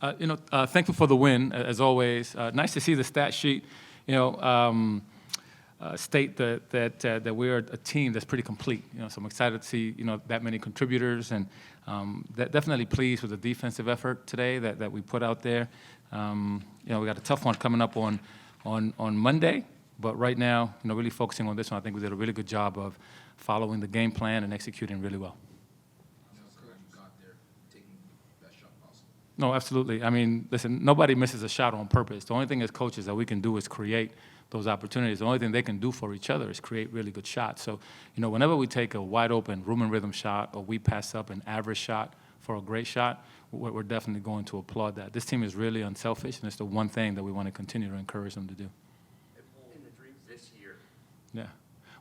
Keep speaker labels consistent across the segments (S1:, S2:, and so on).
S1: Thankful for the win, as always. Nice to see the stat sheet, state that we're a team that's pretty complete. So I'm excited to see, that many contributors, and definitely pleased with the defensive effort today that we put out there. We got a tough one coming up on Monday, but right now, really focusing on this one. I think we did a really good job of following the game plan and executing really well. No, absolutely. I mean, listen, nobody misses a shot on purpose. The only thing as coaches that we can do is create those opportunities. The only thing they can do for each other is create really good shots. So, whenever we take a wide open room and rhythm shot, or we pass up an average shot for a great shot, we're definitely going to applaud that. This team is really unselfish, and it's the one thing that we want to continue to encourage them to do.
S2: In the dreams this year.
S1: Yeah.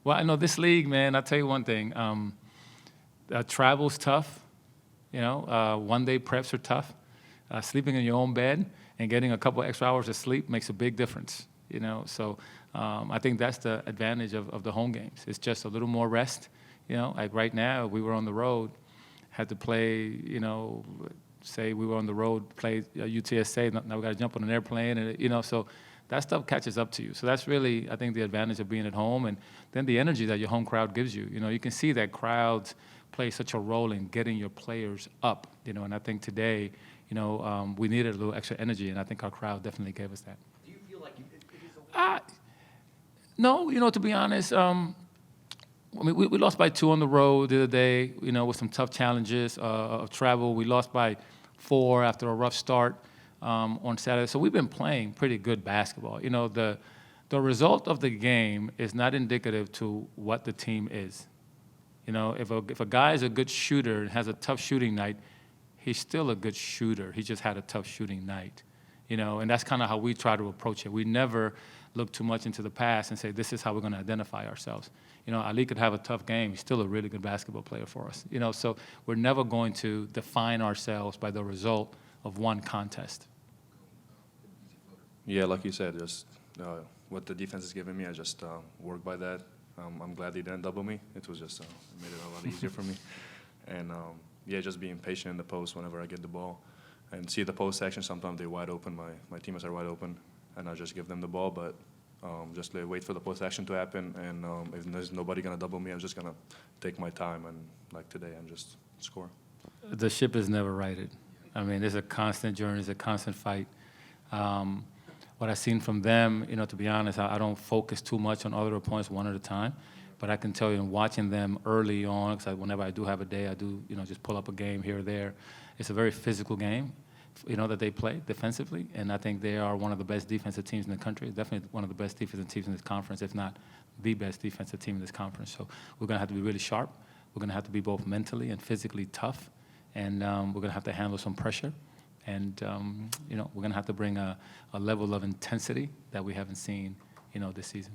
S1: Well, I know this league, man, I'll tell you one thing. Travel's tough. One-day preps are tough. Sleeping in your own bed and getting a couple extra hours of sleep makes a big difference, So I think that's the advantage of the home games. It's just a little more rest, Like right now, we were on the road, had to play, say we were on the road, play UTSA, now we got to jump on an airplane, and, so that stuff catches up to you. So that's really, I think, the advantage of being at home, and then the energy that your home crowd gives you. You can see that crowds play such a role in getting your players up, and I think today, we needed a little extra energy, and I think our crowd definitely gave us that.
S2: Do you feel like it is
S1: No, to be honest, we lost by 2 on the road the other day, with some tough challenges of travel. We lost by 4 after a rough start on Saturday. So we've been playing pretty good basketball. The result of the game is not indicative to what the team is. If a guy is a good shooter and has a tough shooting night, he's still a good shooter. He just had a tough shooting night, and that's kind of how we try to approach it. We never look too much into the past and say, this is how we're going to identify ourselves. Ali could have a tough game. He's still a really good basketball player for us, so we're never going to define ourselves by the result of one contest.
S3: Yeah, like you said, just what the defense is giving me, I just work by that. I'm glad they didn't double me. It was just, it made it a lot easier for me. And just being patient in the post whenever I get the ball. And see the post action, sometimes they're wide open. My teammates are wide open, and I just give them the ball. But just wait for the post action to happen. And if there's nobody going to double me, I'm just going to take my time. And like today, I'm just score.
S1: The ship is never righted. I mean, it's a constant journey. It's a constant fight. What I've seen from them, to be honest, I don't focus too much on other opponents one at a time. But I can tell you, watching them early on, because whenever I do have a day, I do, just pull up a game here or there. It's a very physical game, that they play defensively. And I think they are one of the best defensive teams in the country, definitely one of the best defensive teams in this conference, if not the best defensive team in this conference. So we're going to have to be really sharp. We're going to have to be both mentally and physically tough. And we're going to have to handle some pressure. And, we're going to have to bring a level of intensity that we haven't seen, this season.